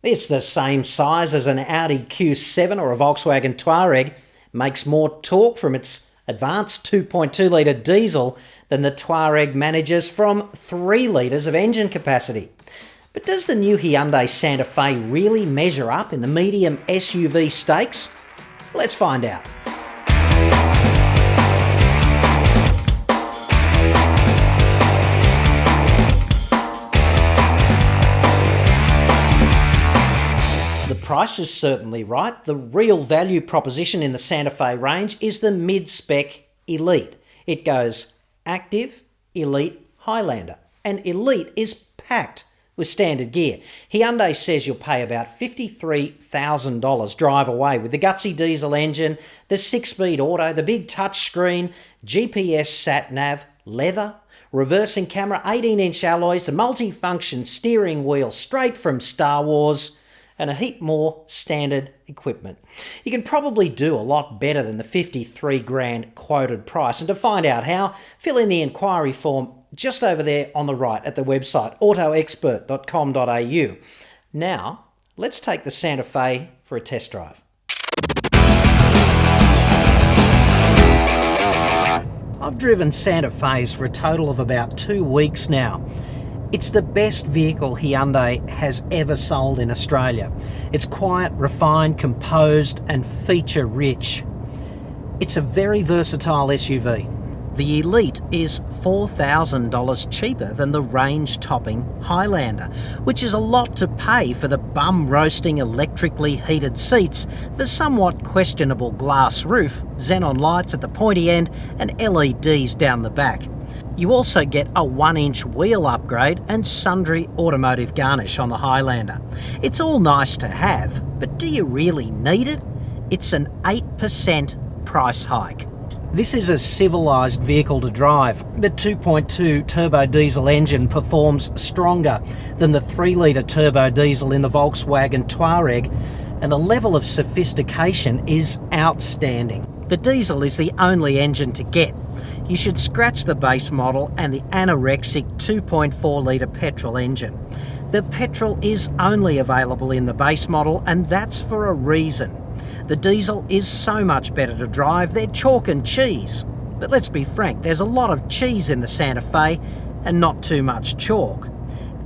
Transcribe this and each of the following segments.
It's the same size as an Audi Q7 or a Volkswagen Touareg, makes more torque from its advanced 2.2 litre diesel than the Touareg manages from 3 litres of engine capacity. But does the new Hyundai Santa Fe really measure up in the medium SUV stakes? Let's find out. The price is certainly right. The real value proposition in the Santa Fe range is the mid-spec Elite. It goes Active, Elite, Highlander, and Elite is packed with standard gear. Hyundai says you'll pay about $53,000 drive away with the gutsy diesel engine, the 6-speed auto, the big touchscreen, GPS sat-nav, leather, reversing camera, 18-inch alloys, the multi-function steering wheel straight from Star Wars, and a heap more standard equipment. You can probably do a lot better than the 53 grand quoted price. And to find out how, fill in the inquiry form just over there on the right at the website autoexpert.com.au. Now, let's take the Santa Fe for a test drive. I've driven Santa Fe's for a total of about 2 weeks now. It's the best vehicle Hyundai has ever sold in Australia. It's quiet, refined, composed and feature-rich. It's a very versatile SUV. The Elite is $4,000 cheaper than the range-topping Highlander, which is a lot to pay for the bum-roasting electrically heated seats, the somewhat questionable glass roof, xenon lights at the pointy end and LEDs down the back. You also get a 1-inch wheel upgrade and sundry automotive garnish on the Highlander. It's all nice to have, but do you really need it? It's an 8% price hike. This is a civilised vehicle to drive. The 2.2 turbo diesel engine performs stronger than the 3-litre turbo diesel in the Volkswagen Touareg, and the level of sophistication is outstanding. The diesel is the only engine to get. You should scratch the base model and the anorexic 2.4 litre petrol engine. The petrol is only available in the base model, and that's for a reason. The diesel is so much better to drive, they're chalk and cheese. But let's be frank, there's a lot of cheese in the Santa Fe and not too much chalk.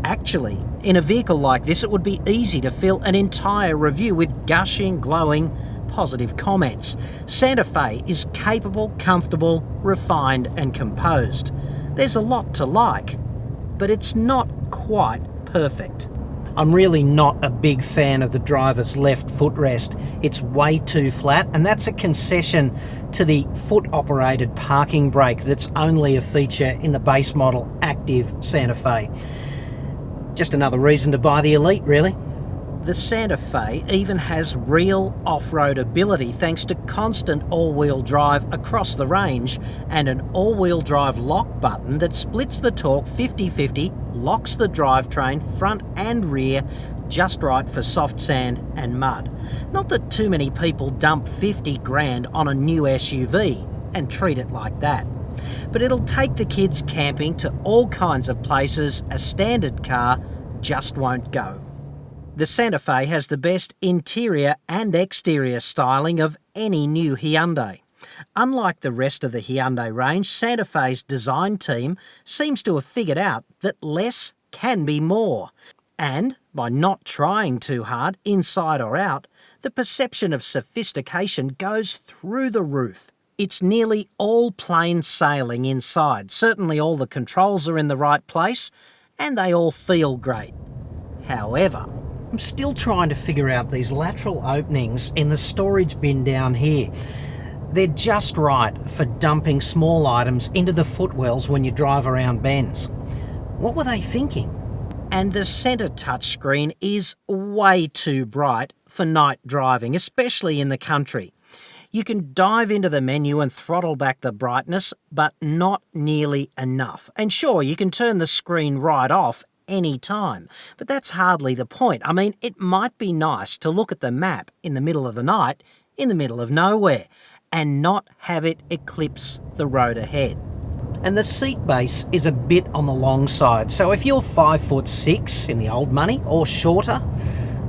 Actually, in a vehicle like this, it would be easy to fill an entire review with gushing, glowing, positive comments. Santa Fe is capable, comfortable, refined and composed. There's a lot to like, but it's not quite perfect. I'm really not a big fan of the driver's left footrest. It's way too flat, and that's a concession to the foot-operated parking brake that's only a feature in the base model Active Santa Fe. Just another reason to buy the Elite, really. The Santa Fe even has real off-road ability thanks to constant all-wheel drive across the range and an all-wheel drive lock button that splits the torque 50-50, locks the drivetrain front and rear just right for soft sand and mud. Not that too many people dump 50 grand on a new SUV and treat it like that. But it'll take the kids camping to all kinds of places a standard car just won't go. The Santa Fe has the best interior and exterior styling of any new Hyundai. Unlike the rest of the Hyundai range, Santa Fe's design team seems to have figured out that less can be more. And, by not trying too hard, inside or out, the perception of sophistication goes through the roof. It's nearly all plain sailing inside. Certainly all the controls are in the right place, and they all feel great. However, I'm still trying to figure out these lateral openings in the storage bin down here. They're just right for dumping small items into the footwells when you drive around bends. What were they thinking? And the centre touchscreen is way too bright for night driving, especially in the country. You can dive into the menu and throttle back the brightness, but not nearly enough. And sure, you can turn the screen right off any time, but that's hardly the point. I mean, it might be nice to look at the map in the middle of the night, in the middle of nowhere, and not have it eclipse the road ahead. And the seat base is a bit on the long side, so if you're 5'6" in the old money or shorter,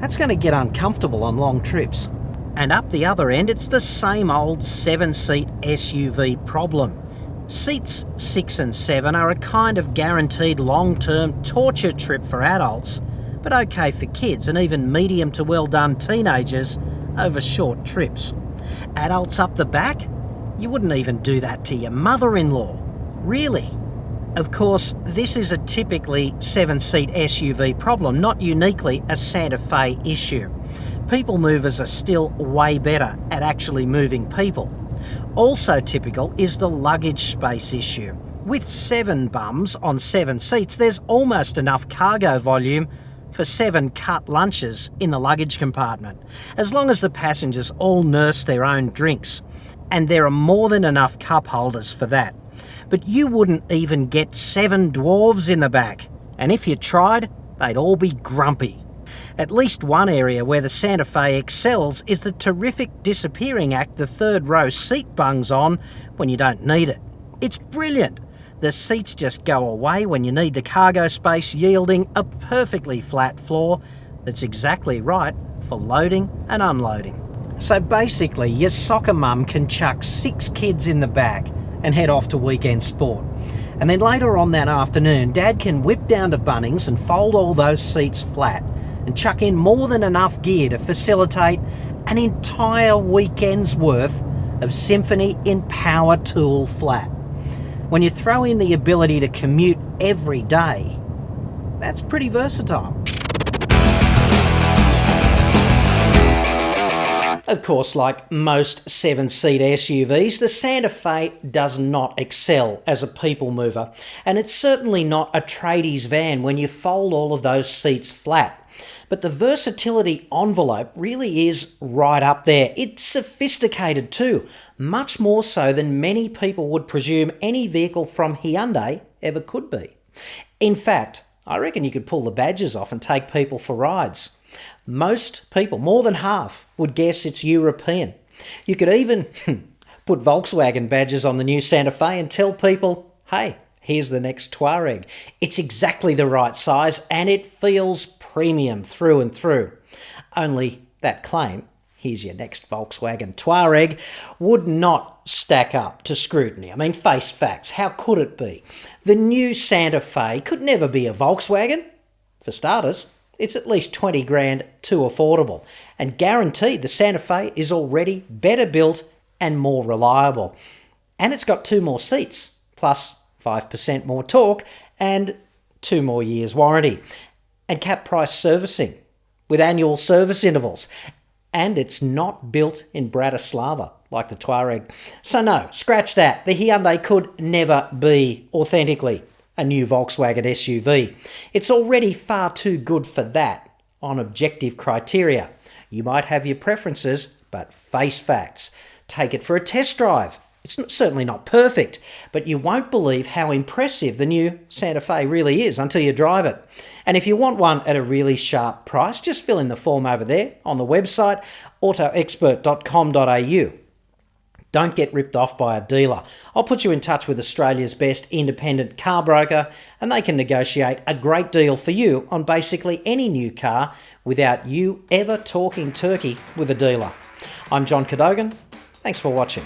That's going to get uncomfortable on long trips. And up the other end, it's the same old 7-seat SUV problem. Seats 6 and 7 are a kind of guaranteed long-term torture trip for adults, but okay for kids and even medium to well-done teenagers over short trips. Adults up the back? You wouldn't even do that to your mother-in-law. Really? Of course, this is a typically 7-seat SUV problem, not uniquely a Santa Fe issue. People movers are still way better at actually moving people. Also typical is the luggage space issue. With 7 bums on 7 seats, there's almost enough cargo volume for 7 cut lunches in the luggage compartment, as long as the passengers all nurse their own drinks. And there are more than enough cup holders for that. But you wouldn't even get 7 dwarves in the back. And if you tried, they'd all be grumpy. At least one area where the Santa Fe excels is the terrific disappearing act the third row seat bungs on when you don't need it. It's brilliant. The seats just go away when you need the cargo space, yielding a perfectly flat floor that's exactly right for loading and unloading. So basically, your soccer mum can chuck 6 kids in the back and head off to weekend sport. And then later on that afternoon, Dad can whip down to Bunnings and fold all those seats flat and chuck in more than enough gear to facilitate an entire weekend's worth of Symphony in Power Tool flat. When you throw in the ability to commute every day, that's pretty versatile. Of course, like most 7-seat SUVs, the Santa Fe does not excel as a people mover, and it's certainly not a tradies van when you fold all of those seats flat. But the versatility envelope really is right up there. It's sophisticated too, much more so than many people would presume any vehicle from Hyundai ever could be. In fact, I reckon you could pull the badges off and take people for rides. Most people, more than half, would guess it's European. You could even put Volkswagen badges on the new Santa Fe and tell people, hey, here's the next Touareg. It's exactly the right size and it feels premium through and through. Only that claim, here's your next Volkswagen Touareg, would not stack up to scrutiny. I mean, face facts, how could it be? The new Santa Fe could never be a Volkswagen. For starters, it's at least 20 grand too affordable. And guaranteed the Santa Fe is already better built and more reliable. And it's got 2 more seats, plus 5% more torque and 2 more years warranty. And cap price servicing with annual service intervals. And it's not built in Bratislava like the Touareg. So no, scratch that. The Hyundai could never be authentically a new Volkswagen SUV. It's already far too good for that on objective criteria. You might have your preferences, but face facts. Take it for a test drive. It's certainly not perfect, but you won't believe how impressive the new Santa Fe really is until you drive it. And if you want one at a really sharp price, just fill in the form over there on the website, autoexpert.com.au. Don't get ripped off by a dealer. I'll put you in touch with Australia's best independent car broker, and they can negotiate a great deal for you on basically any new car without you ever talking turkey with a dealer. I'm John Cadogan. Thanks for watching.